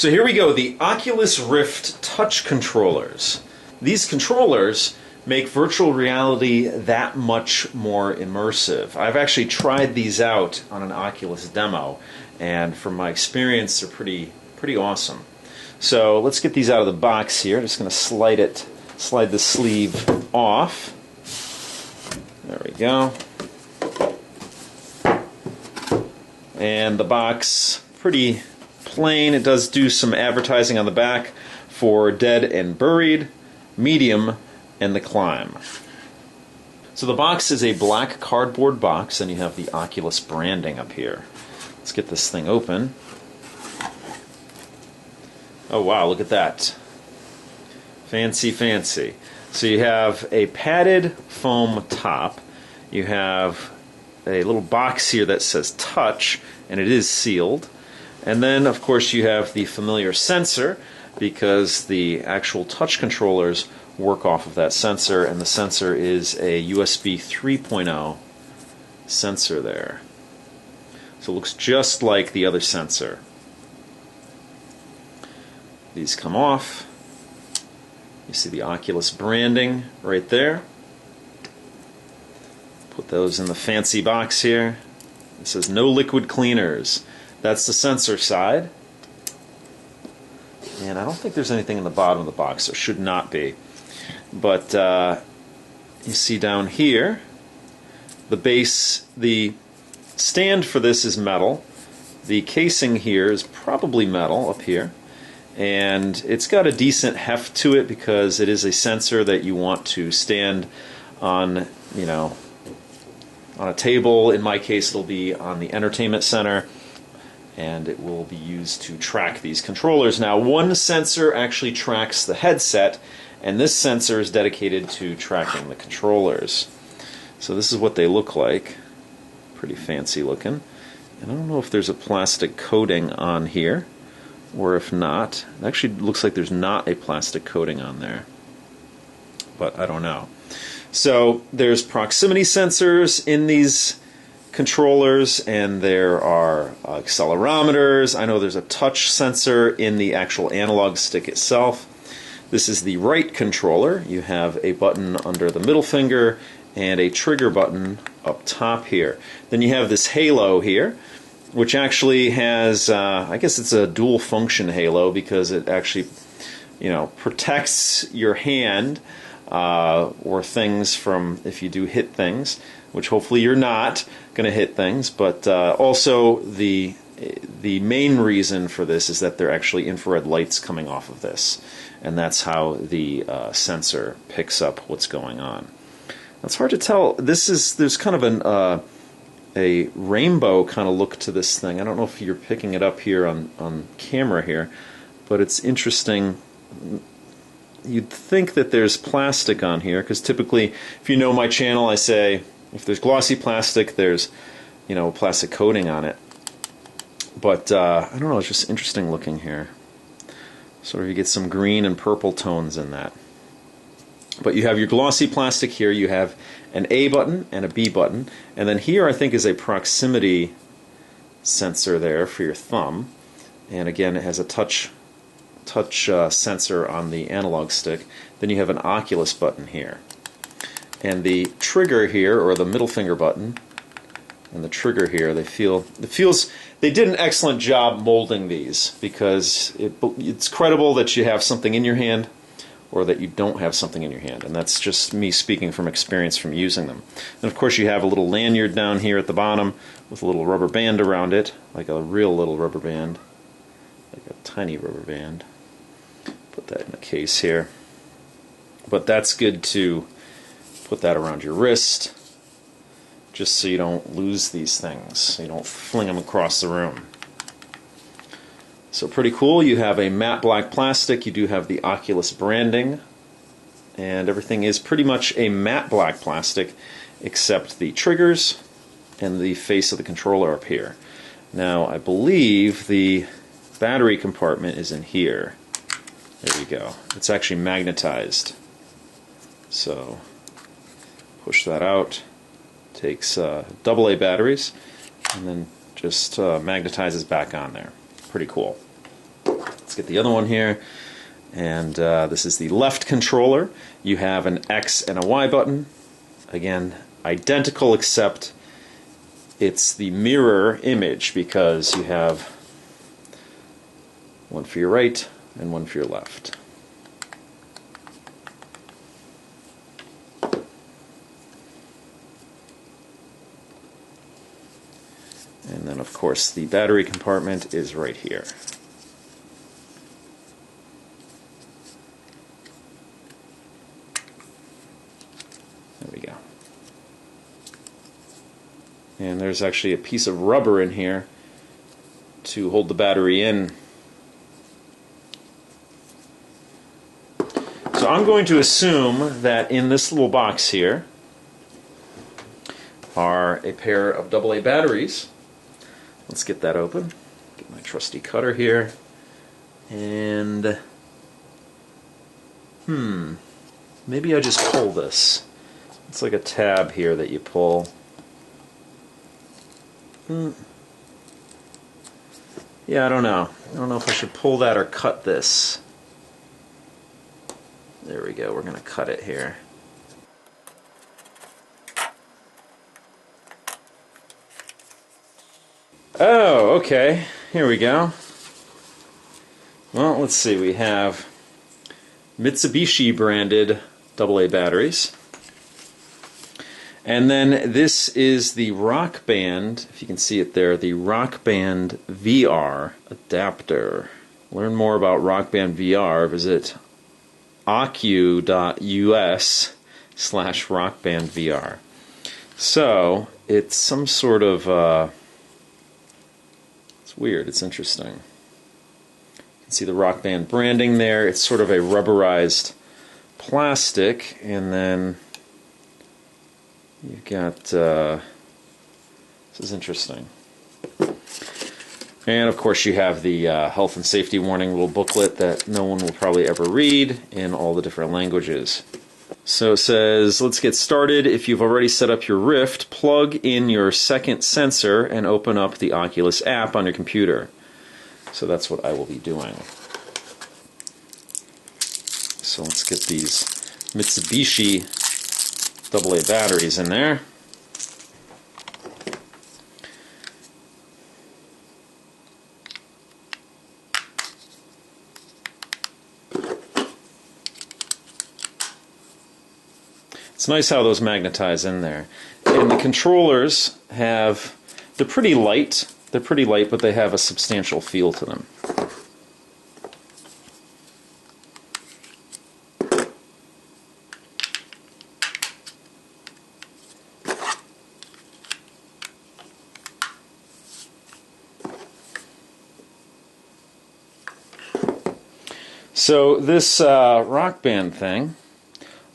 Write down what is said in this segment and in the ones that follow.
So here we go, the Oculus Rift touch controllers. These controllers make virtual reality that much more immersive. I've actually tried these out on an Oculus demo, and from my experience, they're pretty awesome. So let's get these out of the box here. I'm just going to slide the sleeve off. There we go. And the box, pretty plain. It does do some advertising on the back for Dead and Buried, Medium, and The Climb. So the box is a black cardboard box, and you have the Oculus branding up here. Let's get this thing open. Oh wow, look at that. Fancy, fancy. So you have a padded foam top. You have a little box here that says touch, and it is sealed. And then, of course, you have the familiar sensor, because the actual touch controllers work off of that sensor, and the sensor is a USB 3.0 sensor there. So it looks just like the other sensor. These come off. You see the Oculus branding right there. Put those in the fancy box here. It says no liquid cleaners. That's the sensor side. And I don't think there's anything in the bottom of the box. There should not be. But you see down here, the base, the stand for this is metal. The casing here is probably metal up here. And it's got a decent heft to it because it is a sensor that you want to stand on, on a table. In my case, it'll be on the entertainment center, and it will be used to track these controllers. Now, one sensor actually tracks the headset, and this sensor is dedicated to tracking the controllers. So this is what they look like. Pretty fancy looking. And I don't know if there's a plastic coating on here, or if not. It actually looks like there's not a plastic coating on there, but I don't know. So there's proximity sensors in these controllers, and there are accelerometers. I know there's a touch sensor in the actual analog stick itself. This is the right controller. You have a button under the middle finger and a trigger button up top here. Then you have this halo here, which actually has, I guess it's a dual function halo, because it actually, protects your hand or things from if you do hit things, which hopefully you're not going to hit things. But also the main reason for this is that there are actually infrared lights coming off of this, and that's how the sensor picks up what's going on. It's hard to tell. There's kind of a rainbow kind of look to this thing. I don't know if you're picking it up here on camera here, but it's interesting. You'd think that there's plastic on here, because typically, if you know my channel, I say if there's glossy plastic, there's plastic coating on it. But I don't know, it's just interesting looking here. Sort of you get some green and purple tones in that. But you have your glossy plastic here, you have an A button and a B button, and then here I think is a proximity sensor there for your thumb, and again it has a touch sensor on the analog stick. Then you have an Oculus button here, and the trigger here, or the middle finger button, and the trigger here, they did an excellent job molding these, because it's credible that you have something in your hand or that you don't have something in your hand, and that's just me speaking from experience from using them. And of course you have a little lanyard down here at the bottom with a little rubber band around it, like a real little rubber band, like a tiny rubber band. Put that in the case here. But that's good to put that around your wrist, just so you don't lose these things, you don't fling them across the room. So pretty cool. You have a matte black plastic, you do have the Oculus branding, and everything is pretty much a matte black plastic except the triggers and the face of the controller up here. Now I believe the battery compartment is in here. There you go. It's actually magnetized. So push that out. Takes AA batteries, and then just magnetizes back on there. Pretty cool. Let's get the other one here. And this is the left controller. You have an X and a Y button. Again, identical, except it's the mirror image because you have one for your right and one for your left. And then, of course, the battery compartment is right here. There we go. And there's actually a piece of rubber in here to hold the battery in. So I'm going to assume that in this little box here are a pair of AA batteries. Let's get that open. Get my trusty cutter here. And maybe I just pull this. It's like a tab here that you pull. Yeah, I don't know. I don't know if I should pull that or cut this. There we go. We're going to cut it here. Oh, okay. Here we go. Well, let's see. We have Mitsubishi branded AA batteries. And then this is the Rock Band, if you can see it there, the Rock Band VR adapter. Learn more about Rock Band VR. Visit ocu.us/rockbandvr. So, it's some sort of, it's weird, it's interesting. You can see the Rock Band branding there. It's sort of a rubberized plastic, and then you've got, this is interesting. And of course you have the health and safety warning little booklet that no one will probably ever read in all the different languages. So it says, let's get started. If you've already set up your Rift, plug in your second sensor and open up the Oculus app on your computer. So that's what I will be doing. So let's get these Mitsubishi AA batteries in there. It's nice how those magnetize in there. And the controllers have, they're pretty light, but they have a substantial feel to them. So this Rock Band thing,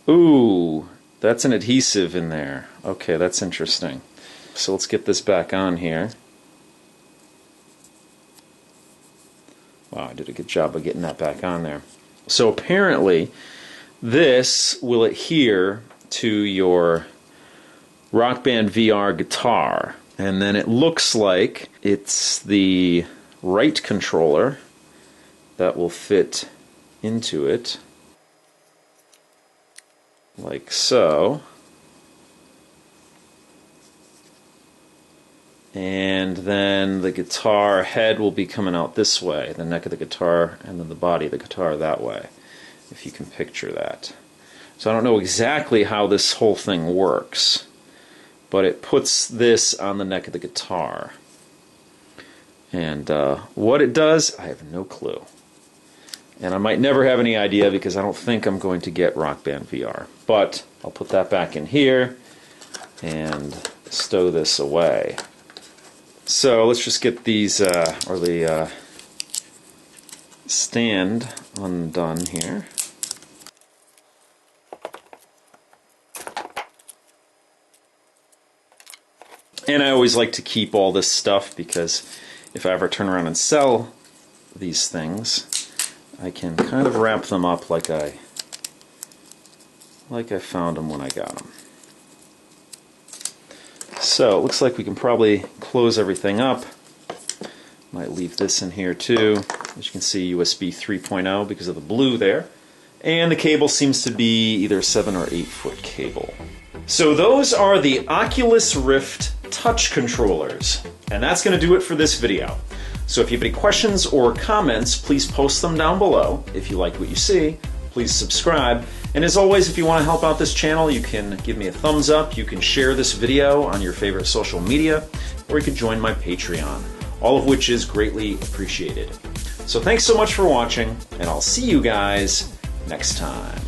ooh, that's an adhesive in there. Okay, that's interesting. So let's get this back on here. Wow, I did a good job of getting that back on there. So apparently this will adhere to your Rock Band VR guitar. And then it looks like it's the right controller that will fit into it. Like so. And then the guitar head will be coming out this way, the neck of the guitar, and then the body of the guitar that way, if you can picture that. So I don't know exactly how this whole thing works, but it puts this on the neck of the guitar. And what it does, I have no clue. And I might never have any idea because I don't think I'm going to get Rock Band VR. But I'll put that back in here and stow this away. So let's just get these, or the stand undone here. And I always like to keep all this stuff because if I ever turn around and sell these things, I can kind of wrap them up like I found them when I got them. So it looks like we can probably close everything up Might leave this in here too. As you can see, USB 3.0 because of the blue there. And the cable seems to be either 7 or 8 foot cable. So those are the Oculus Rift touch controllers. And that's going to do it for this video. So if you have any questions or comments, please post them down below. If you like what you see, please subscribe. And as always, if you want to help out this channel, you can give me a thumbs up, you can share this video on your favorite social media, or you can join my Patreon, all of which is greatly appreciated. So thanks so much for watching, and I'll see you guys next time.